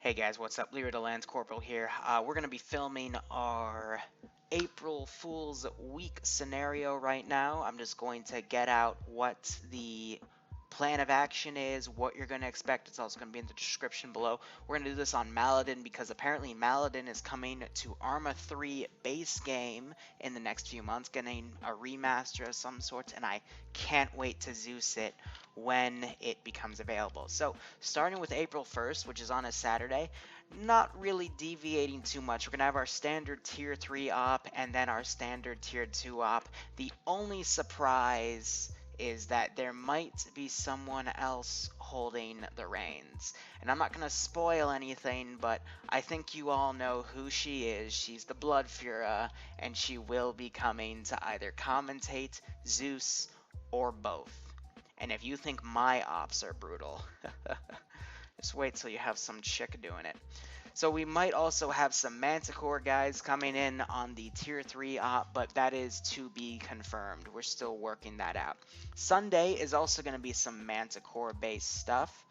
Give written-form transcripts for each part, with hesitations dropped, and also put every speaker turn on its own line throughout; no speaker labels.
Hey guys, what's up? Liru the Lance Corporal here. We're going to be filming our April Fool's Week scenario right now. I'm just going to get out what the plan of action is, what you're going to expect. It's also going to be in the description below. We're going to do this on Maladin because apparently Maladin is coming to Arma 3 base game in the next few months, getting a remaster of some sort, and I can't wait to Zeus it when it becomes available. So starting with April 1st, which is on a Saturday, not really deviating too much. We're going to have our standard tier 3 op and then our standard tier 2 op. The only surprise is that there might be someone else holding the reins. And I'm not going to spoil anything, but I think you all know who she is. She's the Blood Fuhrer, and she will be coming to either commentate, Zeus, or both. And if you think my ops are brutal, just wait till you have some chick doing it. So we might also have some Manticore guys coming in on the tier 3 op, but that is to be confirmed. We're still working that out. Sunday is also going to be some Manticore based stuff.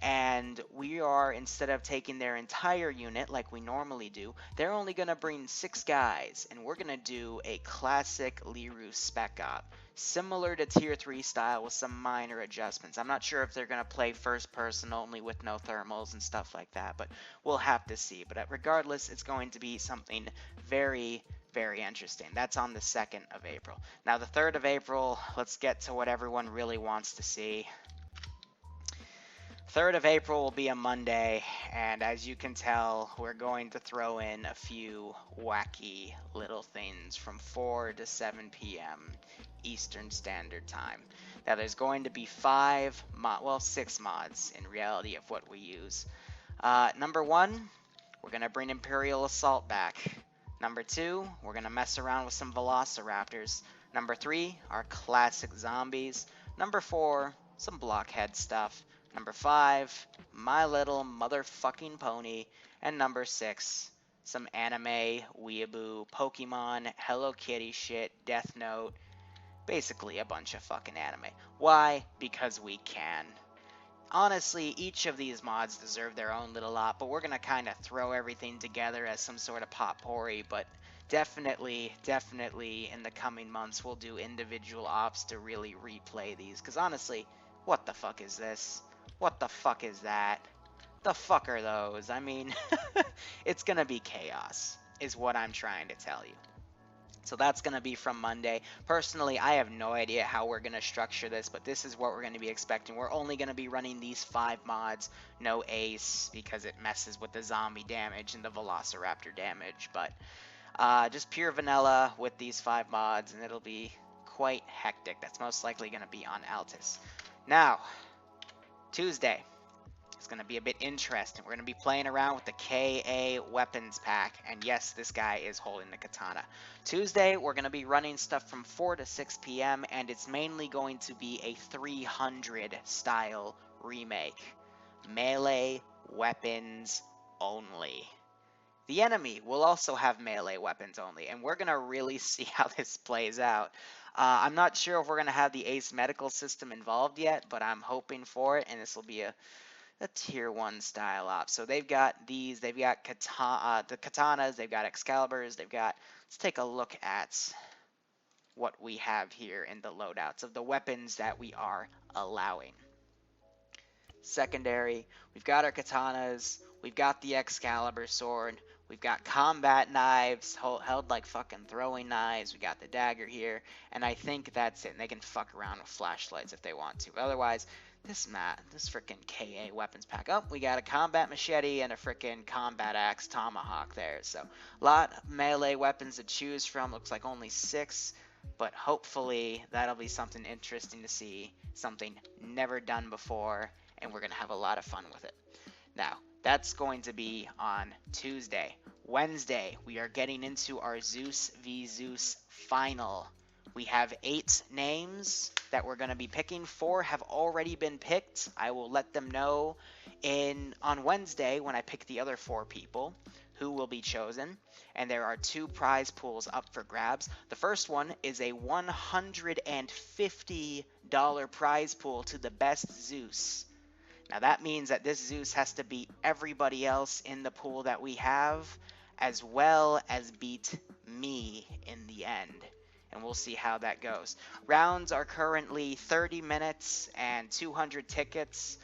And we are, instead of taking their entire unit like we normally do, they're only going to bring 6 guys. And we're going to do a classic Liru spec op, similar to tier 3 style with some minor adjustments. I'm not sure if they're going to play first person only with no thermals and stuff like that, but we'll have to see. But regardless, it's going to be something very interesting. That's on the 2nd of April. Now the 3rd of April, let's get to what everyone really wants to see. 3rd of April will be a Monday, and as you can tell, we're going to throw in a few wacky little things from 4 to 7 p.m. Eastern Standard Time. Now there's going to be 6 mods in reality of what we use. Number 1, we're going to bring Imperial Assault back. Number 2, we're going to mess around with some Velociraptors. Number 3, our classic zombies. Number 4, some Blockhead stuff. Number 5, My Little Motherfucking Pony. And number 6, some anime, weeaboo, Pokemon, Hello Kitty shit, Death Note. Basically a bunch of fucking anime. Why? Because we can. Honestly, each of these mods deserve their own little op, but we're going to kind of throw everything together as some sort of potpourri, but definitely in the coming months we'll do individual ops to really replay these, because honestly, what the fuck is this? What the fuck is that? The fuck are those? I mean, it's gonna be chaos, is what I'm trying to tell you. So that's going to be from Monday. Personally, I have no idea how we're going to structure this, but this is what we're going to be expecting. We're only going to be running these 5 mods, no ace, because it messes with the zombie damage and the Velociraptor damage. But just pure vanilla with these 5 mods, and it'll be quite hectic. That's most likely going to be on Altus. Now, Tuesday. It's going to be a bit interesting. We're going to be playing around with the KA weapons pack, and yes, this guy is holding the katana. Tuesday, we're going to be running stuff from 4 to 6 p.m., and it's mainly going to be a 300 style remake. Melee weapons only. The enemy will also have melee weapons only, and we're going to really see how this plays out. I'm not sure if we're going to have the Ace medical system involved yet, but I'm hoping for it, and this will be a tier 1 style op. So they've got these, they've got the katanas, they've got Excaliburs, they've got, let's take a look at what we have here in the loadouts of the weapons that we are allowing. Secondary, we've got our katanas, we've got the Excalibur sword, we've got combat knives, held like fucking throwing knives, we got the dagger here, and I think that's it. And they can fuck around with flashlights if they want to. Otherwise, this freaking KA weapons pack. Oh, we got a combat machete and a freaking combat axe tomahawk there. So, a lot of melee weapons to choose from. Looks like only 6, but hopefully that'll be something interesting to see. Something never done before, and we're going to have a lot of fun with it. Now, that's going to be on Tuesday. Wednesday, we are getting into our Zeus v Zeus final. We have 8 names that we're going to be picking. 4 have already been picked. I will let them know on Wednesday when I pick the other 4 people who will be chosen. And there are 2 prize pools up for grabs. The first one is a $150 prize pool to the best Zeus. Now that means that this Zeus has to beat everybody else in the pool that we have, as well as beat me in the end. And we'll see how that goes. Rounds are currently 30 minutes and 200 tickets.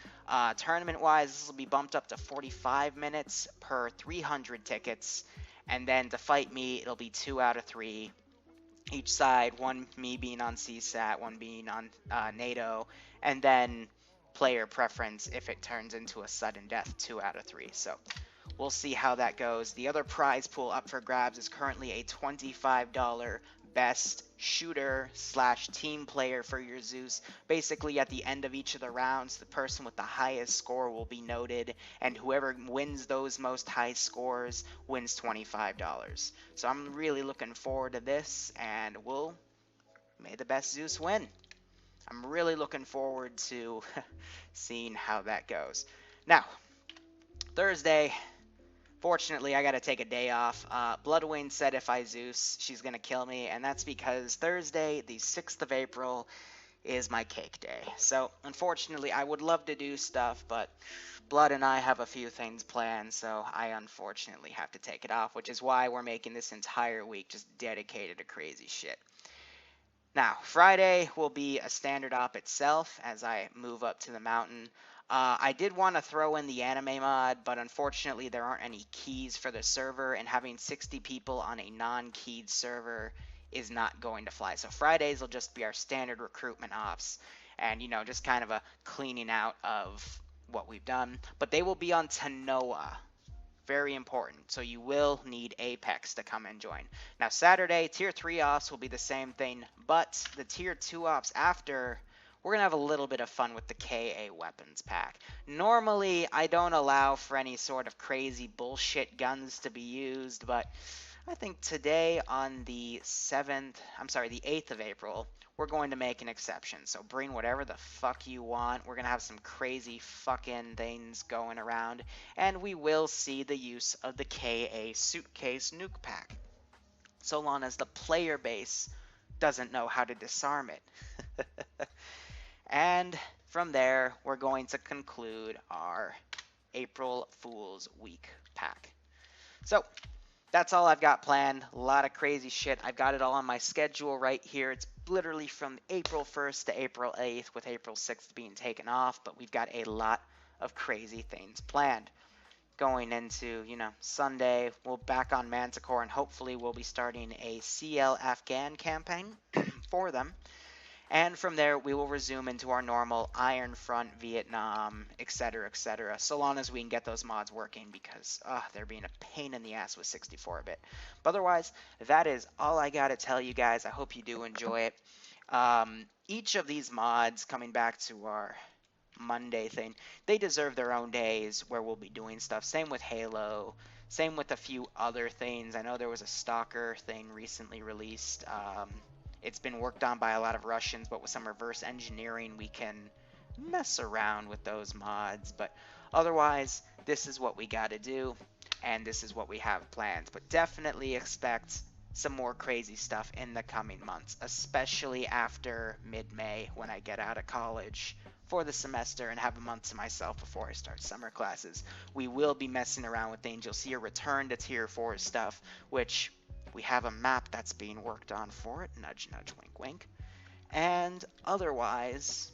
Tournament-wise, this will be bumped up to 45 minutes per 300 tickets. And then to fight me, it'll be 2 out of 3 each side, one me being on CSAT, one being on NATO, and then player preference if it turns into a sudden death, 2 out of 3. So we'll see how that goes. The other prize pool up for grabs is currently a $25 best shooter / team player for your Zeus. Basically, at the end of each of the rounds, the person with the highest score will be noted, and whoever wins those most high scores wins $25. So I'm really looking forward to this, and may the best Zeus win. I'm really looking forward to seeing how that goes. Now, Thursday, fortunately, I got to take a day off. Bloodwing said if I Zeus, she's going to kill me, and that's because Thursday, the 6th of April, is my cake day. So, unfortunately, I would love to do stuff, but Blood and I have a few things planned, so I unfortunately have to take it off, which is why we're making this entire week just dedicated to crazy shit. Now, Friday will be a standard op itself as I move up to the mountain. I did want to throw in the anime mod, but unfortunately there aren't any keys for the server, and having 60 people on a non-keyed server is not going to fly. So Fridays will just be our standard recruitment ops, and just kind of a cleaning out of what we've done. But they will be on Tanoa. Very important. So you will need Apex to come and join. Now Saturday, Tier 3 ops will be the same thing, but the Tier 2 ops after, we're going to have a little bit of fun with the KA weapons pack. Normally, I don't allow for any sort of crazy bullshit guns to be used, but I think today on the 8th of April, we're going to make an exception. So bring whatever the fuck you want. We're going to have some crazy fucking things going around, and we will see the use of the KA Suitcase Nuke pack, so long as the player base doesn't know how to disarm it. And from there, we're going to conclude our April Fool's Week pack. So that's all I've got planned. A lot of crazy shit. I've got it all on my schedule right here. It's literally from April 1st to April 8th, with April 6th being taken off, but we've got a lot of crazy things planned. Going into, Sunday, we'll back on Manticore, and hopefully we'll be starting a CL Afghan campaign for them. And from there, we will resume into our normal Iron Front, Vietnam, etc., so long as we can get those mods working, because they're being a pain in the ass with 64-bit. But otherwise, that is all I got to tell you guys. I hope you do enjoy it. Each of these mods, coming back to our Monday thing, they deserve their own days where we'll be doing stuff. Same with Halo. Same with a few other things. I know there was a Stalker thing recently released. It's been worked on by a lot of Russians, but with some reverse engineering, we can mess around with those mods. But otherwise, this is what we got to do, and this is what we have planned. But definitely expect some more crazy stuff in the coming months, especially after mid-May when I get out of college for the semester and have a month to myself before I start summer classes. We will be messing around with things. You'll see a return to Tier 4 stuff, which we have a map that's being worked on for it. Nudge, nudge, wink, wink. And otherwise,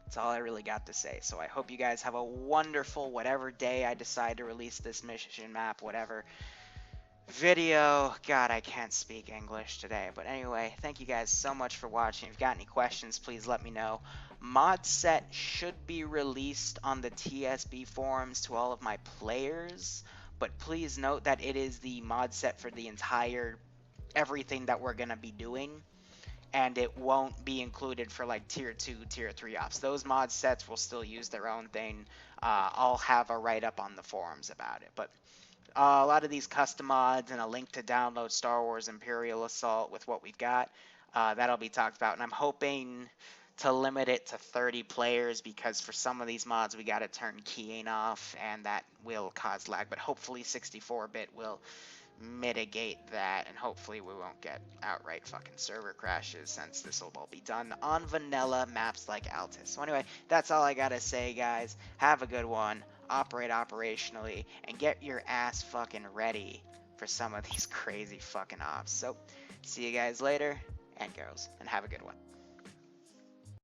that's all I really got to say. So I hope you guys have a wonderful whatever day I decide to release this mission map, whatever video. God, I can't speak English today. But anyway, thank you guys so much for watching. If you've got any questions, please let me know. Modset should be released on the TSB forums to all of my players, but please note that it is the mod set for the entire everything that we're going to be doing, and it won't be included for like tier 2, tier 3 ops. Those mod sets will still use their own thing. I'll have a write-up on the forums about it, but a lot of these custom mods and a link to download Star Wars Imperial Assault with what we've got, that'll be talked about, and I'm hoping to limit it to 30 players, because for some of these mods we got to turn keying off, and that will cause lag, but hopefully 64-bit will mitigate that, and hopefully we won't get outright fucking server crashes, since this will all be done on vanilla maps like Altus. So anyway, that's all I gotta say, guys. Have a good one, operate operationally, and get your ass fucking ready for some of these crazy fucking ops. So see you guys later, and girls, and have a good one.